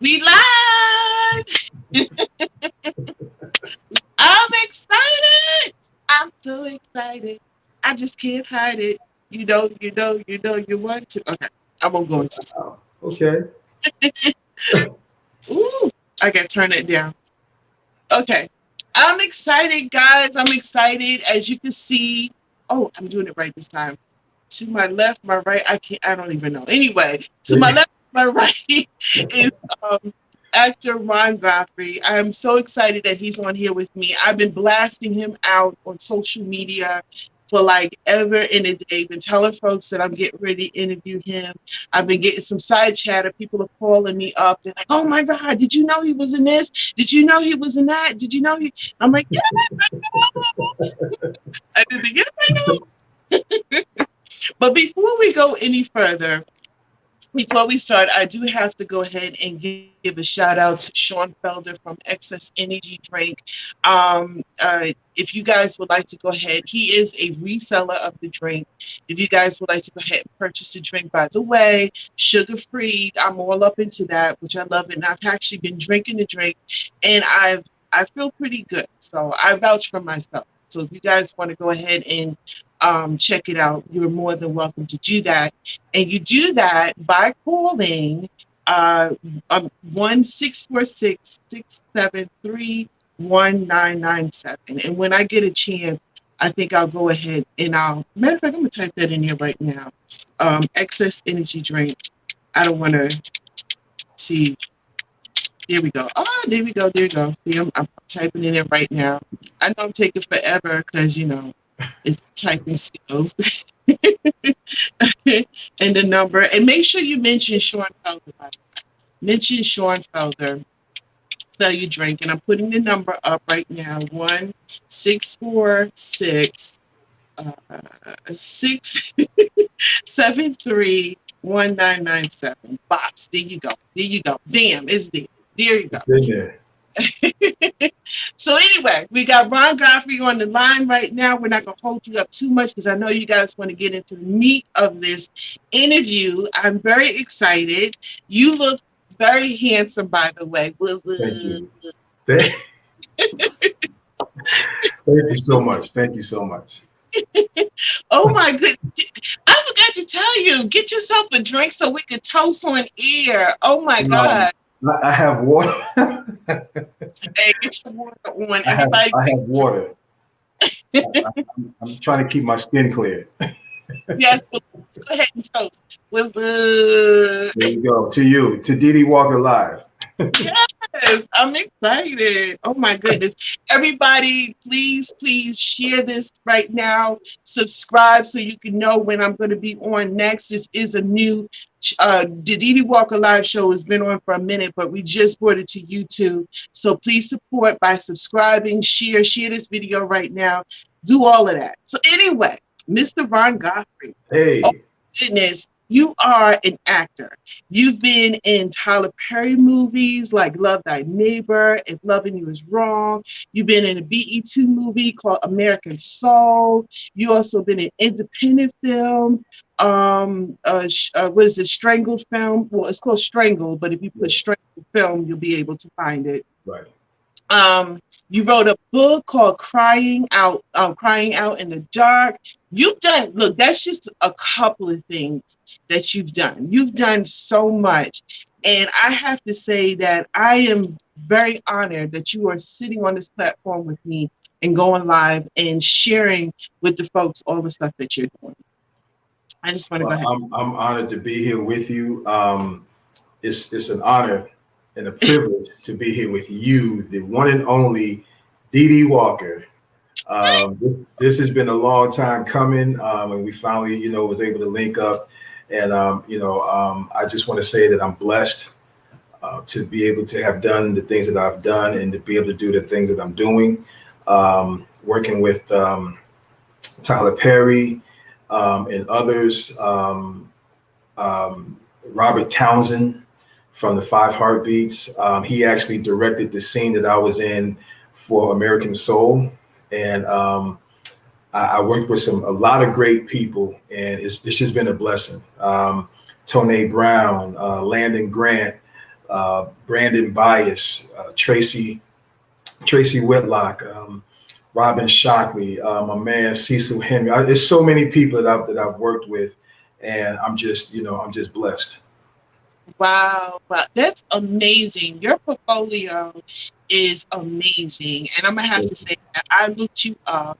We live. I'm excited. I'm so excited. I just can't hide it. You want to. Okay, I won't go into. Oh, okay. Ooh, I got to turn it down. Okay, I'm excited, guys. I'm excited. As you can see, oh, I'm doing it right this time. To my left, my right, I can't. I don't even know. Anyway, to my left, my right is actor Ron Godfrey. I am so excited that he's on here with me. I've been blasting him out on social media for like ever in a day. Been telling folks that I'm getting ready to interview him. I've been getting some side chatter. People are calling me up. They're like, "Oh my God, did you know he was in this? Did you know he was in that? Did you know he?" I'm like, "Yeah, I did. Yeah, I know." But before we go any further, before we start, I do have to go ahead and give a shout out to Sean Felder from Excess Energy Drink. If you guys would like to go ahead, he is a reseller of the drink. If you guys would like to go ahead and purchase the drink, by the way, sugar free. I'm all up into that, which I love it. And I've actually been drinking the drink, and I feel pretty good. So I vouch for myself. So if you guys want to go ahead and check it out, you're more than welcome to do that. And you do that by calling uh, 1-646-673-1997. And when I get a chance, I think I'll go ahead and matter of fact, I'm going to type that in here right now. Excess energy drink. I don't want to see. There we go. Oh, there we go. There we go. See, I'm typing in it right now. I know I'm taking forever because, it's typing skills. And the number. And make sure you mention Sean Felder. Mention Sean Felder. Spell your drink. And I'm putting the number up right now. 1-646 673-1997. Box. There you go. There you go. Bam, it's there. There you go. There. So anyway, we got Ron Godfrey on the line right now. We're not going to hold you up too much because I know you guys want to get into the meat of this interview. I'm very excited. You look very handsome, by the way. Thank you. Thank you so much. Thank you so much. Oh my goodness. I forgot to tell you, get yourself a drink so we could toast on air. Oh my God. I have water. Hey, get your water on. Everybody. I have water. I'm trying to keep my skin clear. Yes, go ahead and toast. There you go. To you, to Dee Dee Walker Live. Yes, I'm excited. Oh my goodness. Everybody, please share this right now. Subscribe so you can know when I'm going to be on next. This is a new the Dee Dee Walker Live show has been on for a minute, but we just brought it to YouTube. So please support by subscribing, share this video right now. Do all of that. So anyway, Mr. Ron Godfrey. Hey. Oh goodness. You are an actor. You've been in Tyler Perry movies like Love Thy Neighbor, If Loving You Is Wrong. You've been in a BET movie called American Soul. You also been in independent film. What is it? Strangled film? Well, it's called Strangled, but if you put Strangled film, you'll be able to find it. Right. You wrote a book called Crying Out in the Dark. You've done, look, that's just a couple of things that you've done. You've done so much. And I have to say that I am very honored that you are sitting on this platform with me and going live and sharing with the folks all the stuff that you're doing. I just want to go ahead. I'm honored to be here with you. It's an honor and a privilege to be here with you, the one and only Dee Dee Walker. This has been a long time coming, and we finally, was able to link up. And I just want to say that I'm blessed to be able to have done the things that I've done and to be able to do the things that I'm doing. Working with Tyler Perry and others, Robert Townsend from the Five Heartbeats. He actually directed the scene that I was in for American Soul. And I worked with a lot of great people, and it's just been a blessing. Tone Brown, Landon Grant, Brandon Bias, Tracy Whitlock, Robin Shockley, my man Cecil Henry. There's so many people that I've worked with, and I'm just blessed. Wow, wow, that's amazing. Your portfolio is amazing, and I'm gonna have to say that I looked you up.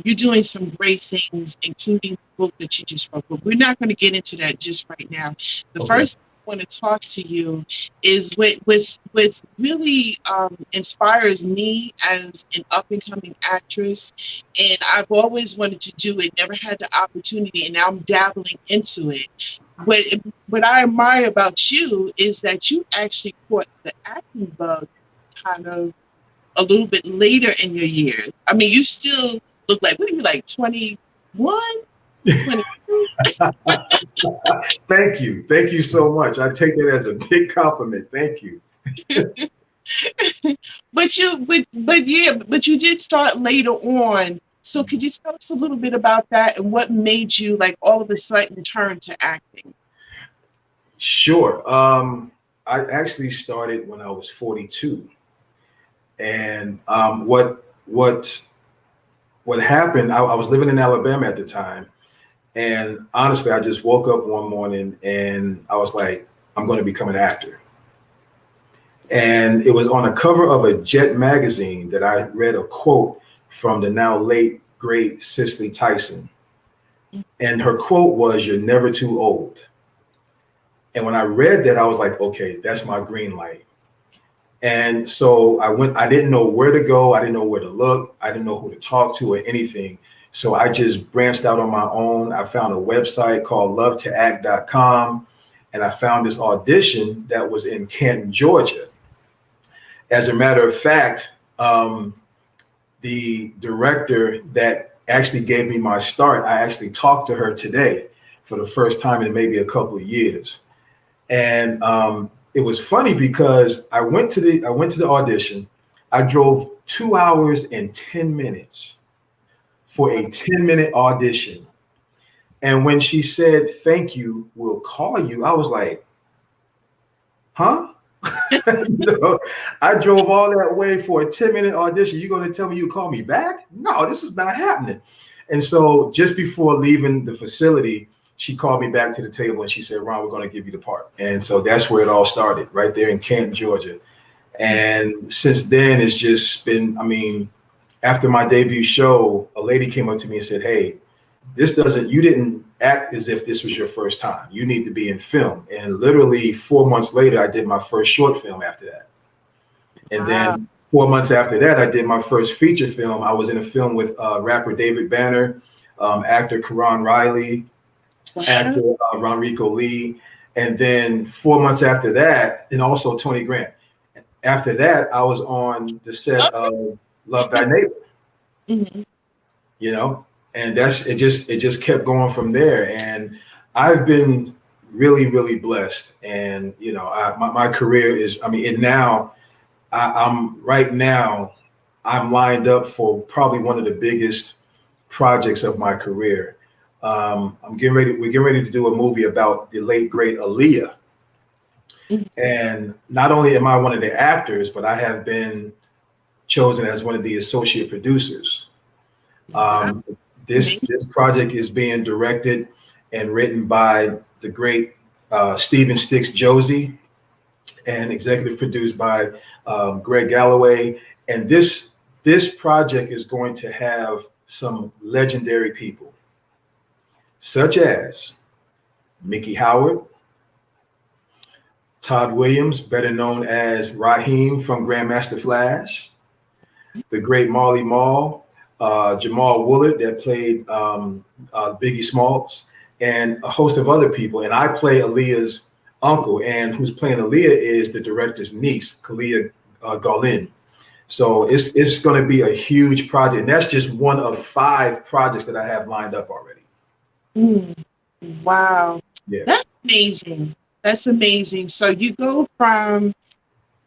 You're doing some great things, including the book that you just wrote. But we're not going to get into that just right now. The Okay. first thing I want to talk to you is what really inspires me as an up and coming actress, and I've always wanted to do it, never had the opportunity, and now I'm dabbling into it. What what I admire about you is that you actually caught the acting bug kind of a little bit later in your years. I mean, you still look like, what are you, like 21, 22? Thank you so much. I take that as a big compliment. Thank you. But you did start later on. So could you tell us a little bit about that and what made you like all of a sudden turn to acting? Sure. I actually started when I was 42, and what happened? I was living in Alabama at the time, and honestly, I just woke up one morning and I was like, I'm going to become an actor. And it was on the cover of a Jet magazine that I read a quote from the now late great Cicely Tyson, and her quote was, "You're never too old." And when I read that, I was like, okay, that's my green light. And so I went, I didn't know where to go. I didn't know where to look. I didn't know who to talk to or anything. So I just branched out on my own. I found a website called lovetoact.com, and I found this audition that was in Canton, Georgia. As a matter of fact, the director that actually gave me my start, I actually talked to her today for the first time in maybe a couple of years. And it was funny because I went to the audition. I drove 2 hours and 10 minutes for a 10-minute audition. And when she said, "Thank you, we'll call you," I was like, huh? So I drove all that way for a 10-minute audition. You're going to tell me you call me back? No, this is not happening. And so just before leaving the facility, she called me back to the table and she said, "Ron, we're going to give you the part." And so that's where it all started, right there in Canton, Georgia. And since then, it's just been, I mean, after my debut show, a lady came up to me and said, "Hey, you didn't act as if this was your first time. You need to be in film." And literally 4 months later, I did my first short film after that. And then 4 months after that, I did my first feature film. I was in a film with rapper David Banner, actor Karan Riley, actor Ronrico Lee. And then 4 months after that, and also Tony Grant. After that, I was on the set of Love Thy Neighbor. Mm-hmm. You know, and it just kept going from there. And I've been really, really blessed. And, you know, my career is, I mean, and now I'm lined up for probably one of the biggest projects of my career. We're getting ready to do a movie about the late great Aaliyah. And not only am I one of the actors, but I have been chosen as one of the associate producers. This project is being directed and written by the great Stephen Sticks Josie, and executive produced by Greg Galloway. And this project is going to have some legendary people, such as Mickey Howard, Todd Williams, better known as Raheem from Grandmaster Flash, the great Marley Marl, Jamal Woolard that played Biggie Smalls, and a host of other people. And I play Aaliyah's uncle, and who's playing Aaliyah is the director's niece, Kalia Garlin. So it's going to be a huge project, and that's just one of 5 projects that I have lined up already. Wow. Yeah. That's amazing. That's amazing. So you go from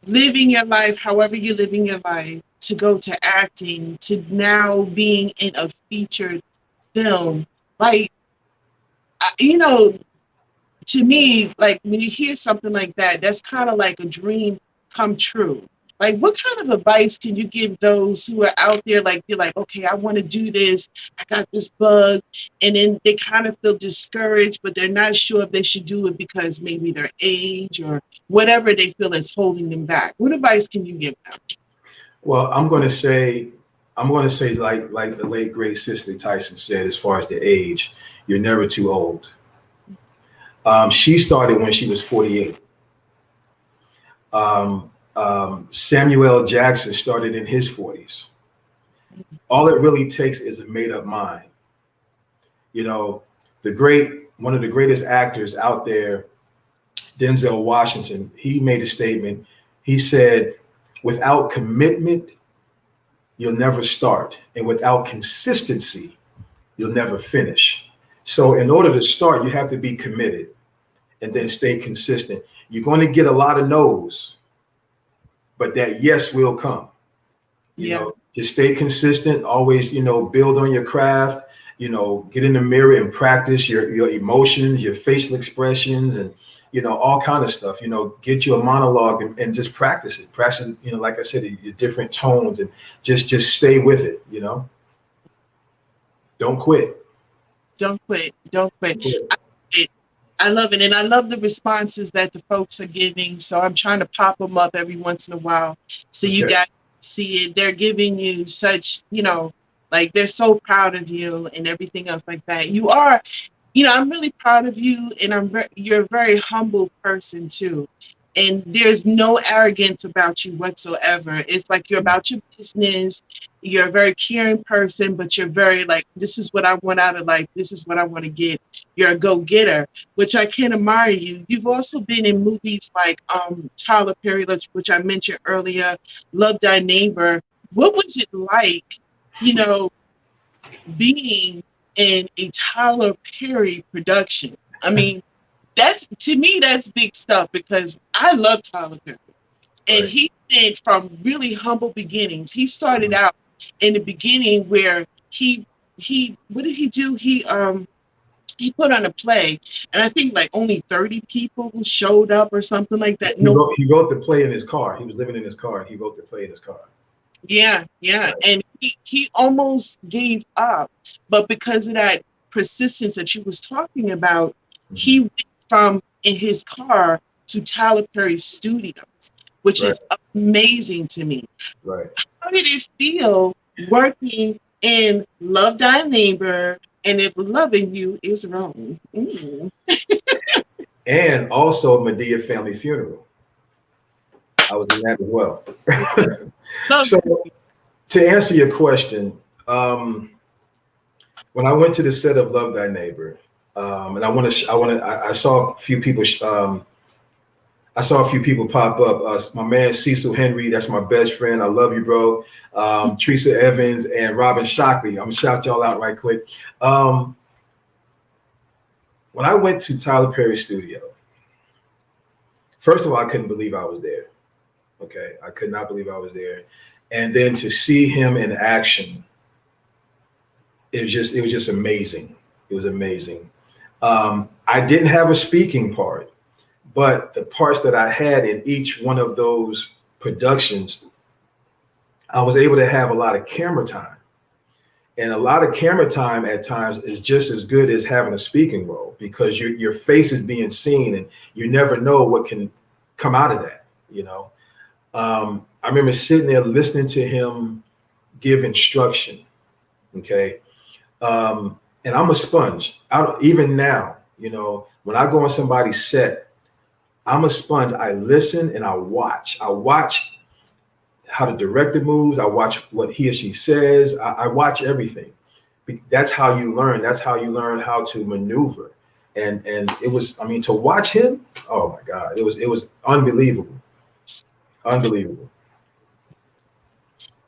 living your life, however you're living your life, to go to acting, to now being in a featured film. Like, you know, to me, like when you hear something like that, that's kind of like a dream come true. Like, what kind of advice can you give those who are out there, like, you're like, okay, I want to do this, I got this bug, and then they kind of feel discouraged, but they're not sure if they should do it because maybe their age or whatever they feel is holding them back. What advice can you give them? Well, I'm going to say like the late great Cicely Tyson said, as far as the age, you're never too old. She started when she was 48. Samuel L. Jackson started in his 40s. All it really takes is a made up mind. You know, one of the greatest actors out there, Denzel Washington, he made a statement. He said, without commitment, you'll never start. And without consistency, you'll never finish. So in order to start, you have to be committed and then stay consistent. You're going to get a lot of no's, but that yes will come. You know, just stay consistent, always, build on your craft, get in the mirror and practice your emotions, your facial expressions, and, all kind of stuff, get you a monologue and just practice it. Practice, like I said, your different tones, and just stay with it, Don't quit. Don't quit. Don't quit. I love it. And I love the responses that the folks are giving. So I'm trying to pop them up every once in a while so you guys see it. They're giving you such, like they're so proud of you and everything else like that. You are, I'm really proud of you, and you're a very humble person too. And there's no arrogance about you whatsoever. It's like you're about your business. You're a very caring person, but you're very like, this is what I want out of life. This is what I want to get. You're a go-getter, which I can admire you. You've also been in movies like Tyler Perry, which I mentioned earlier, Love Thy Neighbor. What was it like, being in a Tyler Perry production? I mean, to me, that's big stuff because I love Tyler Perry. And he did from really humble beginnings. He started out in the beginning where he what did he do? He put on a play, and I think like only 30 people showed up or something like that. He wrote the play in his car. He was living in his car, and he wrote the play in his car. Yeah. And he almost gave up, but because of that persistence that you was talking about, he went from in his car to Tyler Perry Studios, which is amazing to me. Right. How did it feel working in Love Thy Neighbor and If Loving You Is Wrong? And also Medea Family Funeral. I was in that as well. So to answer your question, when I went to the set of Love Thy Neighbor, and I saw a few people. I saw a few people pop up. My man Cecil Henry, that's my best friend. I love you, bro. Teresa Evans and Robin Shockley. I'm gonna shout y'all out right quick. When I went to Tyler Perry studio, first of all, I couldn't believe I was there. Okay, I could not believe I was there, and then to see him in action, it was just amazing. It was amazing. I didn't have a speaking part, but the parts that I had in each one of those productions, I was able to have a lot of camera time. And a lot of camera time at times is just as good as having a speaking role, because your face is being seen and you never know what can come out of that, I remember sitting there listening to him give instruction, okay? And I'm a sponge. Even now, when I go on somebody's set, I'm a sponge. I listen and I watch. I watch how the director moves. I watch what he or she says. I watch everything. That's how you learn. That's how you learn how to maneuver. And it was, to watch him, oh my God, it was unbelievable. Unbelievable.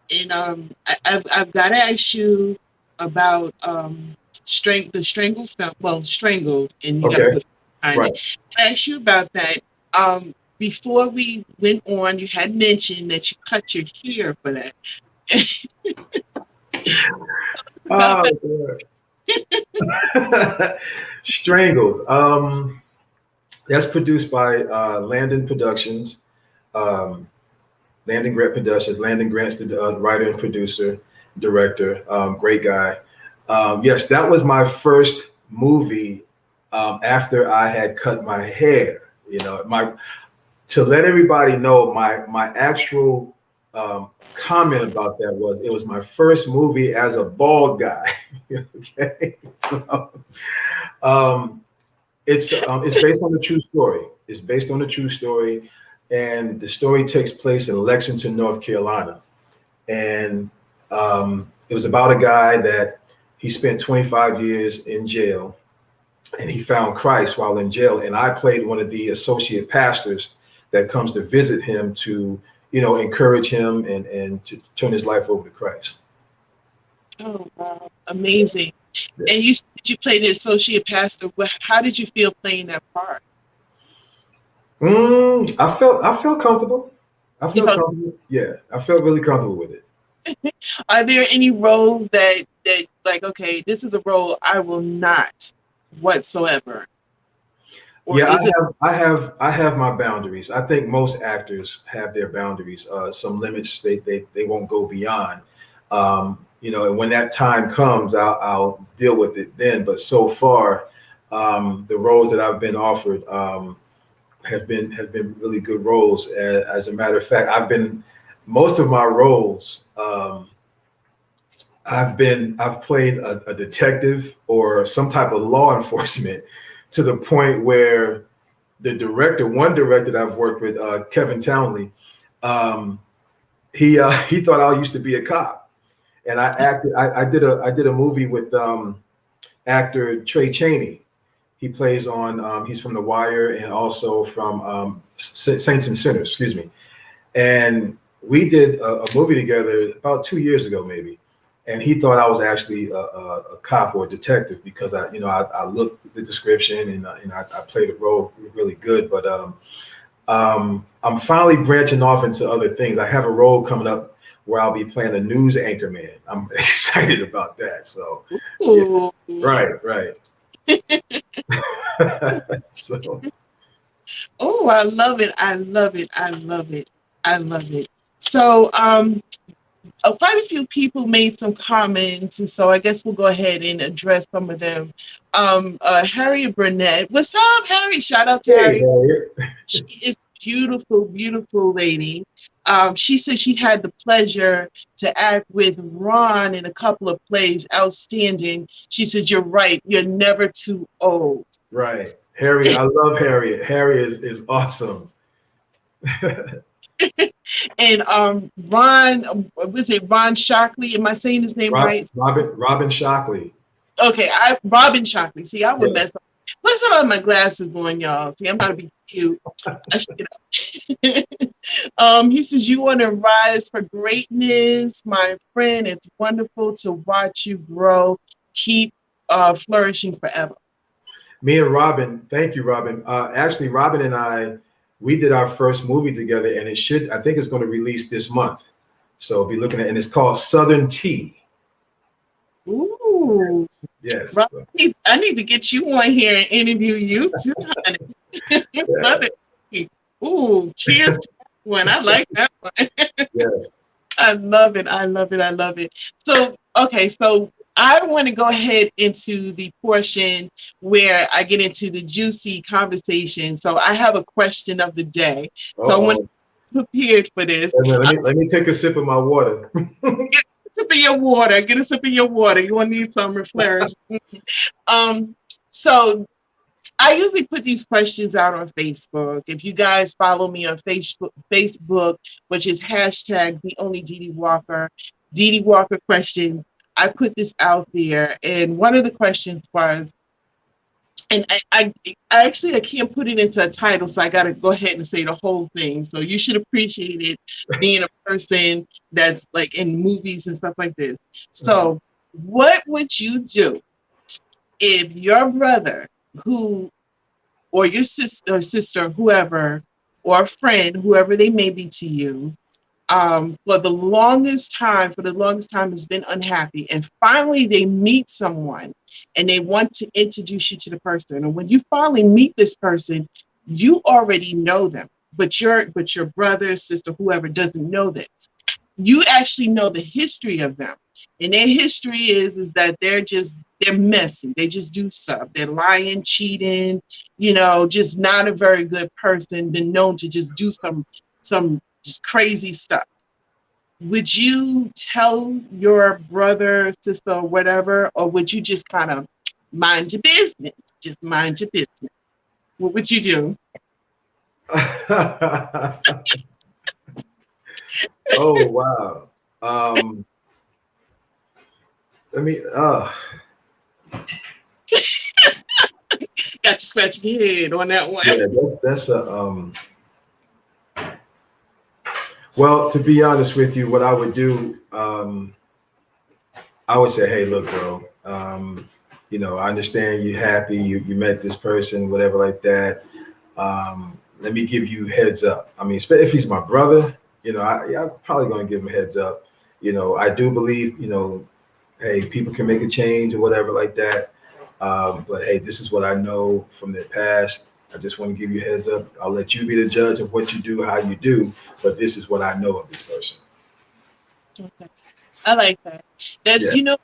And I've got to ask you about the Strangled film. Well, Strangled, and you got to put behind it. I asked you about that. Before we went on, you had mentioned that you cut your hair for that. Oh, Strangled. That's produced by Landon Productions, um, Landon Grant Productions. Landon Grant's the writer and producer, director, great guy. Yes, that was my first movie after I had cut my hair. You know, my to let everybody know, my actual comment about that was it was my first movie as a bald guy. Okay, so, um, it's based on a true story. It's based on a true story, and the story takes place in Lexington, North Carolina. And it was about a guy that he spent 25 years in jail, and he found Christ while in jail. And I played one of the associate pastors that comes to visit him to, you know, encourage him and to turn his life over to Christ. Oh, wow. Amazing. Yeah. And you said you played the associate pastor. How did you feel playing that part? I felt comfortable. I felt comfortable. Yeah, I felt really comfortable with it. Are there any roles that like, okay, this is a role I will not whatsoever? Or Yeah, is I have my boundaries. I think most actors have their boundaries, some limits they won't go beyond. You know, and when that time comes, I'll deal with it then. But so far, the roles that I've been offered have been really good roles. As a matter of fact, most of my roles. I've played a detective or some type of law enforcement to the point where one director that I've worked with, Kevin Townley, he thought I used to be a cop, and I did a movie with actor Trey Chaney. He plays on he's from The Wire and also from Saints and Sinners, excuse me. And we did a movie together about 2 years ago, maybe. And he thought I was actually a cop or a detective because I looked at the description and I played the role really good. But I'm finally branching off into other things. I have a role coming up where I'll be playing a news anchor man. I'm excited about that. So, yeah. Right. So. Oh, I love it. I love it. I love it. I love it. So, quite a few people made some comments, and so I guess we'll go ahead and address some of them. Harriet Burnett, what's up, Harry? Shout out to Hey, Harriet. She is beautiful, beautiful lady. She said she had the pleasure to act with Ron in a couple of plays. Outstanding. She said, "You're right. You're never too old." Right, Harriet. I love Harriet. Harriet is awesome. And Ron, was it Ron Shockley? Am I saying his name right? Robin Shockley. Okay, Robin Shockley. See, I would Yes. mess up. Let's put on my glasses on, y'all. See, I'm about to be cute. He says, "You want to rise for greatness, my friend. It's wonderful to watch you grow. Keep flourishing forever." Me and Robin, thank you, Robin. Actually, Robin and we did our first movie together, and I think it's going to release this month. So be looking at, and it's called Southern Tea. Ooh. Yes. Robin, I need to get you on here and interview you too, honey. Southern Tea. Ooh, cheers to that one. I like that one. Yes. I love it. I love it. I love it. So, okay, so I want to go ahead into the portion where I get into the juicy conversation. So I have a question of the day. So I want to be prepared for this. Let me take a sip of my water. Get a sip of your water. Get a sip of your water. You want to need some refresh. So I usually put these questions out on Facebook. If you guys follow me on Facebook, which is hashtag the only Dee Dee Walker question, I put this out there. And one of the questions was, and I can't put it into a title, so I got to go ahead and say the whole thing. So you should appreciate it being a person that's like in movies and stuff like this. So what would you do if your brother or your sister, whoever, or a friend, whoever they may be to you, for the longest time has been unhappy, and finally they meet someone and they want to introduce you to the person, and when you finally meet this person, You already know them, but your brother, sister, whoever doesn't know this. You actually know the history of them, and their history is that they're messy. They just do stuff. They're lying, cheating, just not a very good person. Been known to just do some just crazy stuff. Would you tell your brother, sister, or whatever, or would you just kind of mind your business? Just mind your business. What would you do? Oh wow. Um, let me. Got you scratching your head on that one. Yeah, that's a. Well, to be honest with you, what I would do, I would say, hey, look, bro. I understand you're happy. You met this person, whatever, like that. Let me give you heads up. I mean, if he's my brother, I'm probably going to give him a heads up. I do believe, hey, people can make a change or whatever like that. But hey, this is what I know from the past. I just want to give you a heads up. I'll let you be the judge of what you do, how you do. But this is what I know of this person. Okay. I like that. That's Yeah.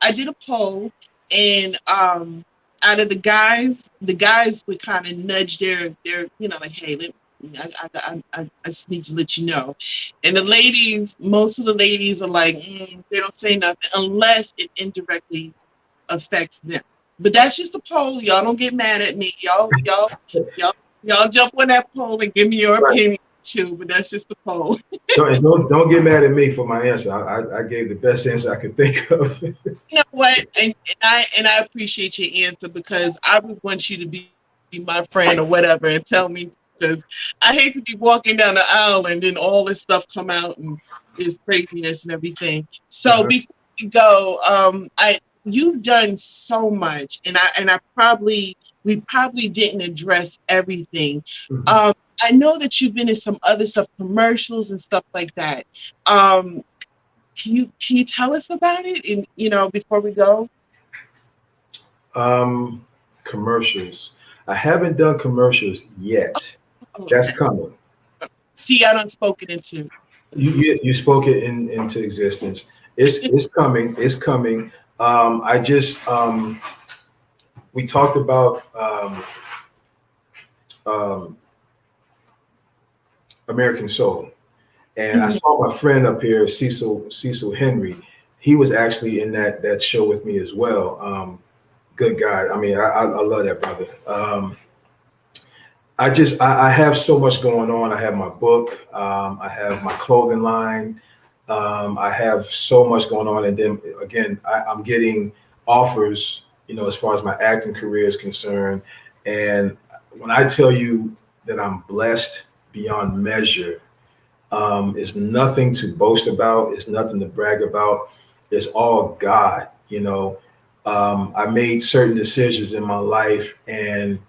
I did a poll, and out of the guys would kind of nudge their like, hey, I just need to let you know. And the ladies, most of the ladies are like, they don't say nothing unless it indirectly affects them. But that's just a poll. Y'all don't get mad at me. Y'all jump on that poll and give me your Right. opinion too. But that's just a poll. Don't get mad at me for my answer. I gave the best answer I could think of. You know what? And I appreciate your answer, because I would want you to be my friend or whatever and tell me, because I hate to be walking down the aisle and then all this stuff come out and there's craziness and everything. So Uh-huh. before we go, you've done so much, and we probably didn't address everything. Mhm. I know that you've been in some other stuff, commercials and stuff like that. Um, can you tell us about it? And before we go. Um, Commercials. I haven't done commercials yet. Oh, That's coming. see, I don't spoke it into. You spoke it into existence. It's coming. It's coming. I just we talked about um, American Soul, and I Mhm. saw my friend up here, Cecil Henry. He was actually in that show with me as well. Good guy. I mean, I love that brother. I have so much going on. I have my book. I have my clothing line. I have so much going on, and then again, I'm getting offers. As far as my acting career is concerned, and when I tell you that I'm blessed beyond measure, it's nothing to boast about. It's nothing to brag about. It's all God. I made certain decisions in my life, and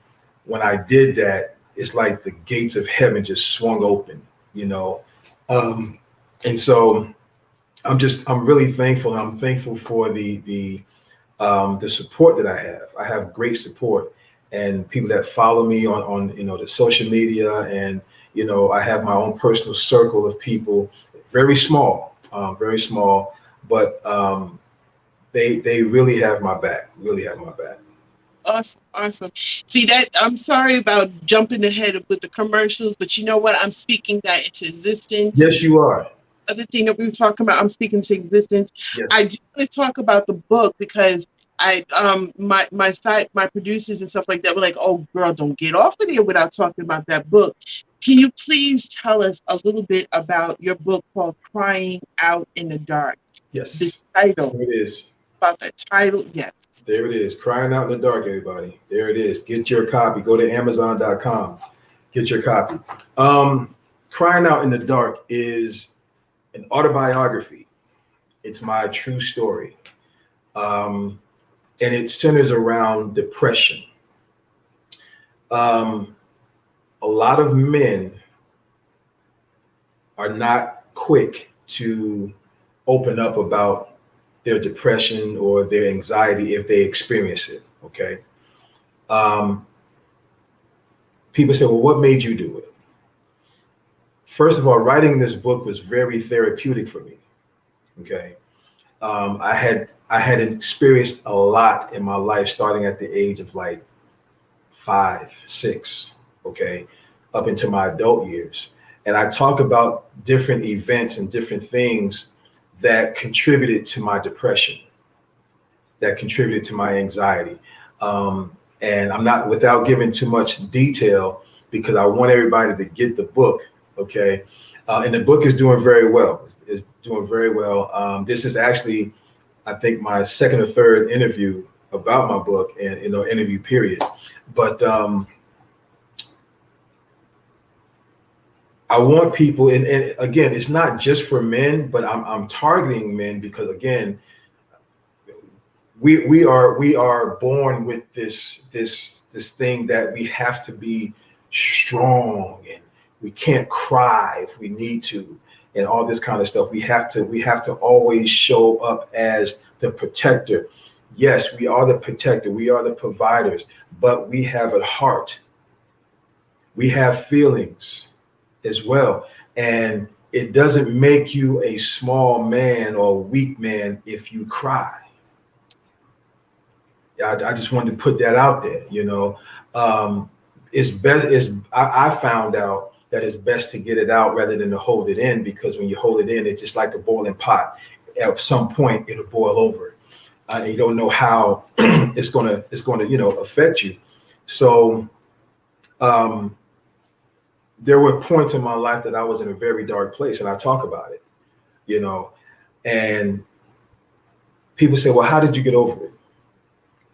when I did that, it's like the gates of heaven just swung open. You know, um, and so I'm really thankful. I'm thankful for the support that I have. I have great support and people that follow me on the social media, and I have my own personal circle of people, very small, but they really have my back. Really have my back. Awesome, awesome. See that I'm sorry about jumping ahead with the commercials, but you know what? I'm speaking that into existence. Yes, you are. Other thing that we were talking about, I'm speaking to existence. Yes. I do want to talk about the book, because my producers and stuff like that were like, oh girl, don't get off of there without talking about that book. Can you please tell us a little bit about your book called Crying Out in the Dark? The Yes. title, There it is. about the title, yes. There it is. Crying out in the dark, everybody. There it is. Get your copy. Go to Amazon.com. Get your copy. Crying Out in the Dark is an autobiography. It's my true story. Um, and it centers around depression. Um, a lot of men are not quick to open up about their depression or their anxiety if they experience it. Okay. Um, people say, well, what made you do it? First of all, writing this book was very therapeutic for me. Okay. I had experienced a lot in my life, starting at the age of like 5, 6, okay, up into my adult years. And I talk about different events and different things that contributed to my depression, that contributed to my anxiety. And I'm not, without giving too much detail, because I want everybody to get the book, okay? And the book is doing very well. It's doing very well. This is actually, I think, my second or third interview about my book, and interview period. But I want people, and again, it's not just for men, but I'm targeting men because, again, we are born with this thing that we have to be strong, and we can't cry if we need to, and all this kind of stuff. We have to always show up as the protector. Yes, we are the protector, we are the providers, but we have a heart. We have feelings as well. And it doesn't make you a small man or a weak man if you cry. I just wanted to put that out there, It's best, I found out that it's best to get it out rather than to hold it in, because when you hold it in, it's just like a boiling pot. At some point, it'll boil over. And you don't know how it's gonna affect you. So there were points in my life that I was in a very dark place, and I talk about it, and people say, well, how did you get over it?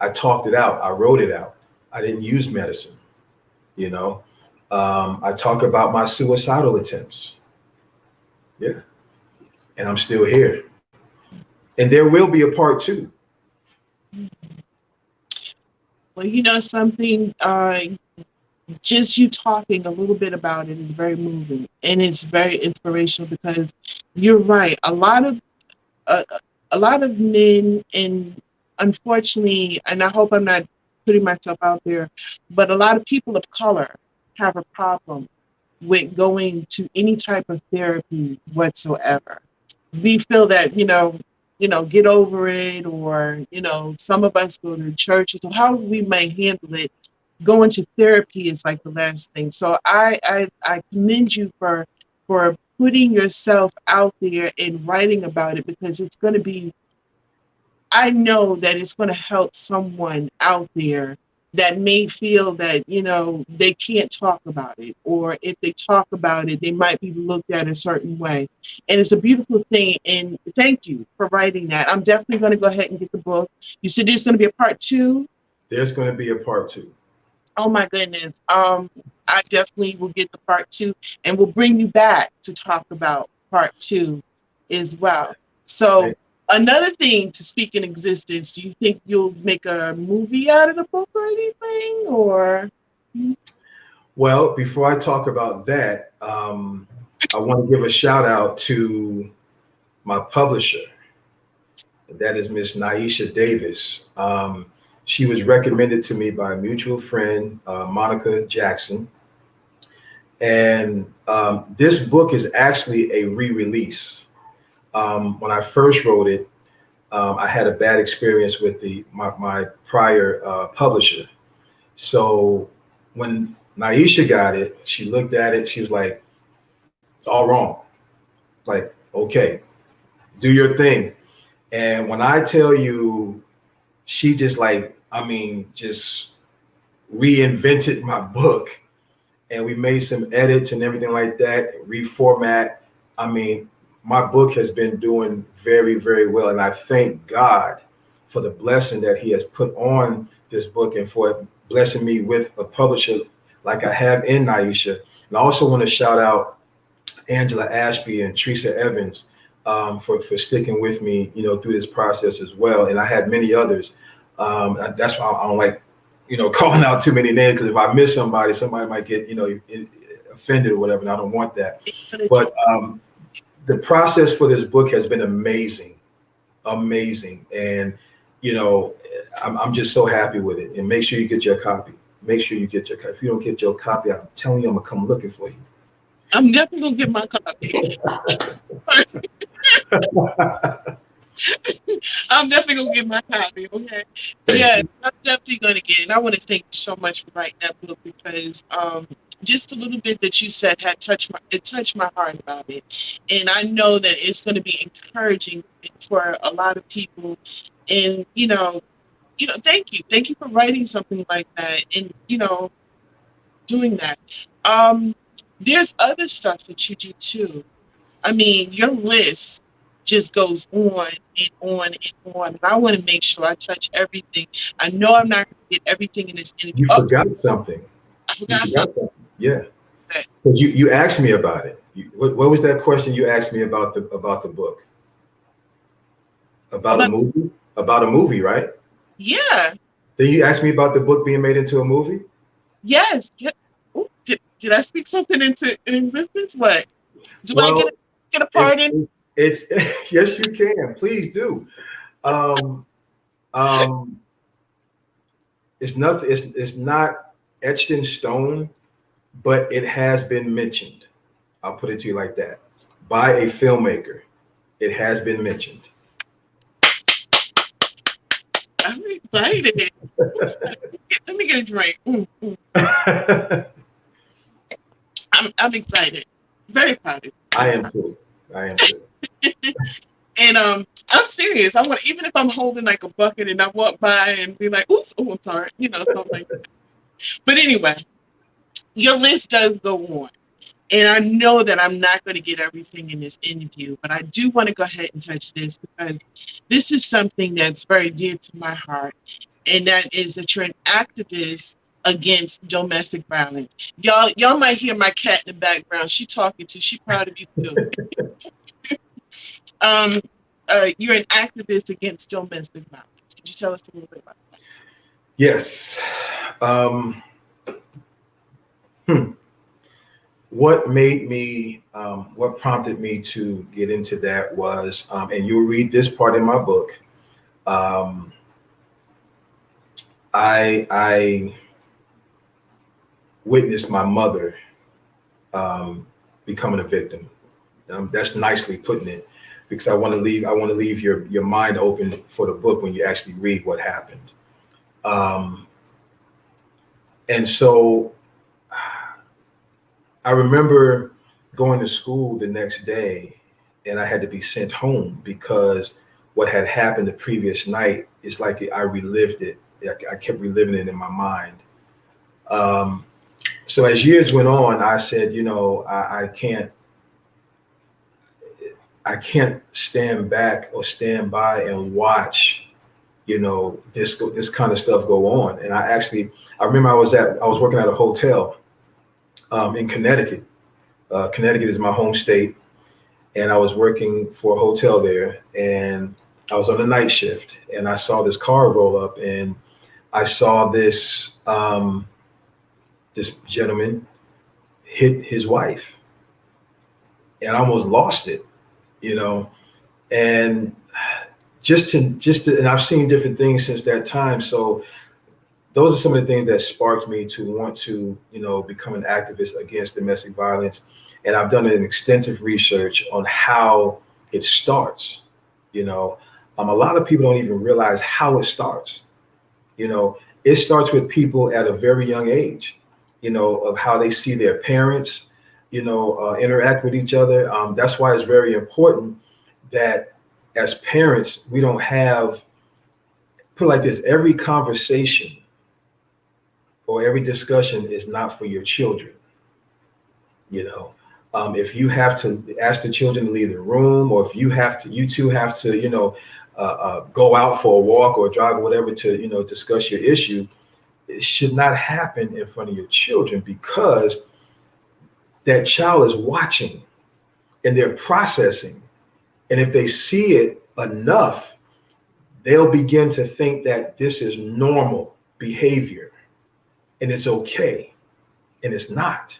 I talked it out. I wrote it out. I didn't use medicine. I talk about my suicidal attempts. Yeah. And I'm still here. And there will be a part 2. Well, something, just you talking a little bit about it is very moving, and it's very inspirational, because you're right. A lot of men, and unfortunately, and I hope I'm not putting myself out there, but a lot of people of color have a problem with going to any type of therapy whatsoever. We feel that, get over it, or, some of us go to churches, so how we may handle it. Going to therapy is like the last thing. So I commend you for putting yourself out there and writing about it, because it's going to be, I know that it's going to help someone out there that may feel that, they can't talk about it, or if they talk about it, they might be looked at a certain way. And it's a beautiful thing. And thank you for writing that. I'm definitely going to go ahead and get the book. You said there's going to be a part 2? There's going to be a part 2. Oh my goodness. I definitely will get the part 2, and we'll bring you back to talk about part 2 as well. So another thing to speak in existence, do you think you'll make a movie out of the book or anything, or? Well, before I talk about that, I want to give a shout out to my publisher. That is Miss Naisha Davis. She was recommended to me by a mutual friend, Monica Jackson. And this book is actually a re-release. When I first wrote it, I had a bad experience with my prior publisher. So when Naisha got it, she looked at it, she was like, it's all wrong. Like, okay, do your thing. And when I tell you, she just just reinvented my book, and we made some edits and everything like that, reformat. My book has been doing very, very well. And I thank God for the blessing that he has put on this book, and for blessing me with a publisher like I have in Naisha. And I also want to shout out Angela Ashby and Teresa Evans for sticking with me, through this process as well. And I had many others. That's why I don't like, calling out too many names, because if I miss somebody might get, offended or whatever, and I don't want that. But the process for this book has been amazing. And, I'm just so happy with it. And make sure you get your copy. make sure you get your copy. If you don't get your copy, I'm telling you, I'm gonna come looking for you. I'm definitely gonna get my copy. I'm definitely gonna get my copy. Okay. Thank Yeah, you. I'm definitely gonna get it. And I want to thank you so much for writing that book because just a little bit that you said had touched my heart about it, and I know that it's going to be encouraging for a lot of people. And thank you for writing something like that, and doing that. Um, there's other stuff that you do too. I mean, your list just goes on and on and on. And I want to make sure I touch everything. I know I'm not going to get everything in this interview. You Oh, forgot something. I You forgot forgot something. something. Yeah. Because you asked me about it. What was that question you asked me about the book? About a About, movie? About a movie, right? yeah, Then you asked me about the book being made into a movie? yes. Yeah. Ooh, did I speak something into existence? What? Do I Well, get a it's pardon? it's yes, you can. Please do. Um, um, it's nothing. It's not etched in stone, but it has been mentioned. I'll put it to you like that. By a filmmaker, it has been mentioned. I'm excited. Let me get a drink. I'm excited. Very proud of I you. am too. I am too. And I'm serious. I want even if I'm holding like a bucket and I walk by and be like, "Oops, oh, I'm sorry," something like that. But anyway, your list does go on, and I know that I'm not going to get everything in this interview, but I do want to go ahead and touch this because this is something that's very dear to my heart, and that is that you're an activist against domestic violence. Y'all might hear my cat in the background. She talking to. She proud of you too. Um, you're an activist against domestic violence. Could you tell us a little bit about that? Yes. Um, hmm. What prompted me to get into that was, and you'll read this part in my book. Um, I witnessed my mother becoming a victim. That's nicely putting it, because I want to leave your mind open for the book when you actually read what happened. Um, and so I remember going to school the next day, and I had to be sent home because what had happened the previous night is like I relived it. I kept reliving it in my mind. Um, so as years went on, I said, I can't stand back or stand by and watch, this kind of stuff go on. And I remember I was working at a hotel in Connecticut. Connecticut is my home state, and I was working for a hotel there, and I was on a night shift, and I saw this car roll up, and I saw this gentleman hit his wife, and I almost lost it, you know. And and I've seen different things since that time. So those are some of the things that sparked me to want to, become an activist against domestic violence. And I've done an extensive research on how it starts. A lot of people don't even realize how it starts. It starts with people at a very young age, of how they see their parents, interact with each other. That's why it's very important that as parents, we don't have, put it like this, every conversation or every discussion is not for your children. If you have to ask the children to leave the room, or if you two have to, go out for a walk or drive or whatever to, discuss your issue, it should not happen in front of your children, because that child is watching and they're processing. And if they see it enough, they'll begin to think that this is normal behavior and it's okay, and it's not,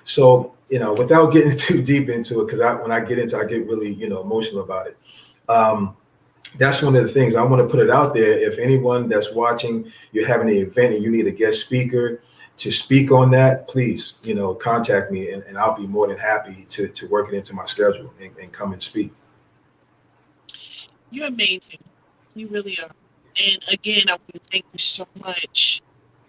So, without getting too deep into it, because when I get into it, I get really, emotional about it. that's one of the things I want to put it out there. If anyone that's watching, you're having an event and you need a guest speaker to speak on that, please, contact me and I'll be more than happy to work it into my schedule and come and speak. You're amazing. You really are. And again, I want to thank you so much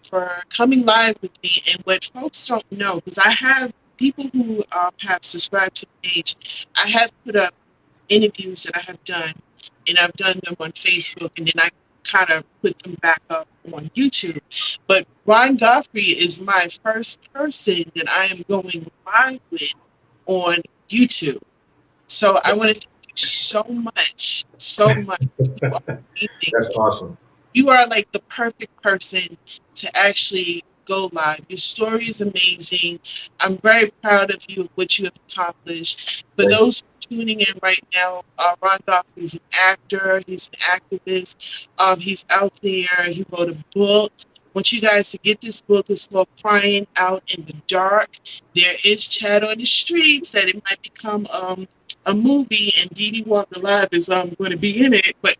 for coming live with me. And what folks don't know, because I have people who have subscribed to the page, I have put up interviews that I have done, and I've done them on Facebook, and then I kind of put them back up on YouTube. But Ron Godfrey is my first person that I am going live with on YouTube. So I want to thank you so much, so much. You are amazing. That's awesome. You are like the perfect person to actually go live. Your story is amazing. I'm very proud of you, of what you have accomplished. For those tuning in right now, Ron Godfrey is an actor. He's an activist. He's out there. He wrote a book. I want you guys to get this book. It's called Crying Out in the Dark. There is chat on the streets that it might become a movie, and Dee Dee Walker Live is going to be in it. But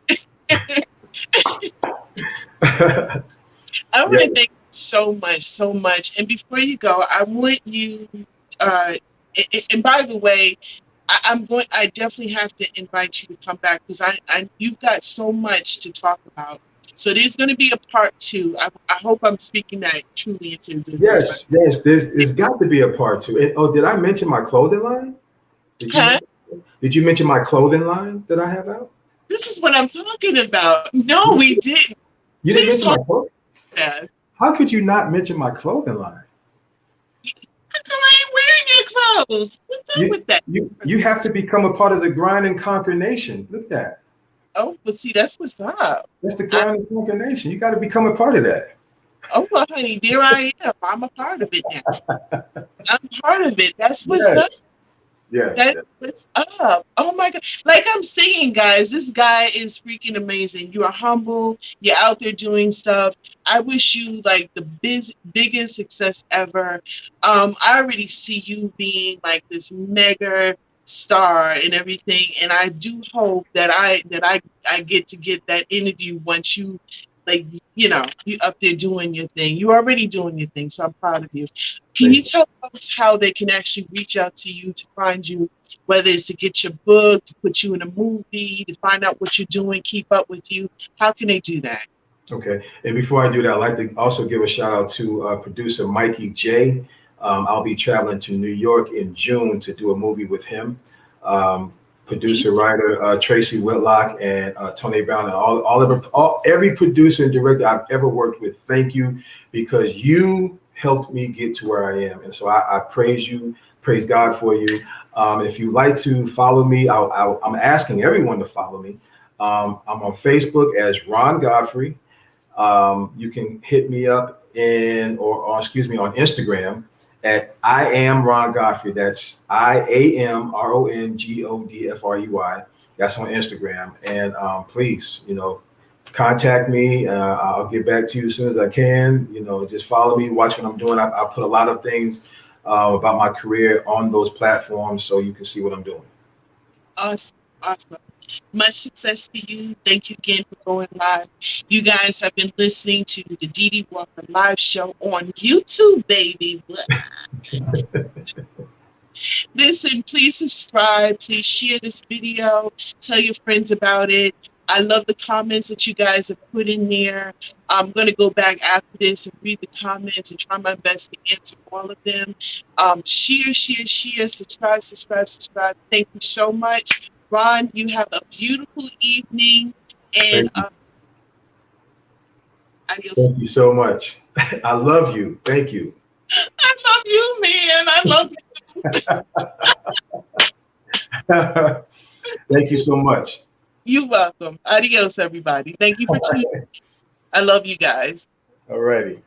I want to thank you so much, so much. And before you go, I want you, and by the way, I definitely have to invite you to come back, because you've got so much to talk about. So there's going to be a part 2. I hope I'm speaking that truly into existence. Yes, yes. There's got to be a part 2. And did I mention my clothing line? Did you mention my clothing line that I have out? This is what I'm talking about. No, we didn't. You didn't mention my clothing? How could you not mention my clothing line? How come I ain't wearing your clothes? What's up with that? You have to become a part of the Grind and Conquer Nation. Look at that. Oh, but see, that's what's up. That's the Grind and Conquer Nation. You got to become a part of that. Oh, well, honey, there I am. I'm a part of it now. I'm part of it. That's what's up. Yes. That's what's up. Oh my God. Like I'm saying, guys, this guy is freaking amazing. You are humble. You're out there doing stuff. I wish you like the biggest success ever. I already see you being like this mega star and everything. And I do hope that I get to get that interview once you, like, you up there doing your thing. You're already doing your thing, so I'm proud of you. Can you tell folks how they can actually reach out to you to find you, whether it's to get your book, to put you in a movie, to find out what you're doing, keep up with you? How can they do that? Okay. And before I do that, I'd like to also give a shout out to producer Mikey J. I'll be traveling to New York in June to do a movie with him. Producer, writer Tracy Whitlock and Tony Brown, and every producer and director I've ever worked with. Thank you, because you helped me get to where I am, and so I praise you, praise God for you. If you'd like to follow me, I'm asking everyone to follow me. I'm on Facebook as Ron Godfrey. You can hit me up on Instagram at I am Ron Godfrey. That's IAMRONGODFREY. That's on Instagram. And please, contact me. I'll get back to you as soon as I can. Just follow me, watch what I'm doing. I put a lot of things about my career on those platforms so you can see what I'm doing. Awesome. Much success for you. Thank you again for going live. You guys have been listening to the Dee Dee Walker Live Show on YouTube, baby. Listen, please subscribe. Please share this video. Tell your friends about it. I love the comments that you guys have put in there. I'm going to go back after this and read the comments and try my best to answer all of them. Share, subscribe. Thank you so much. Ron, you have a beautiful evening. And adios. Thank you so much. I love you. Thank you. I love you, man. I love you. Thank you so much. You're welcome. Adios, everybody. Thank you for tuning in. I love you guys. All righty.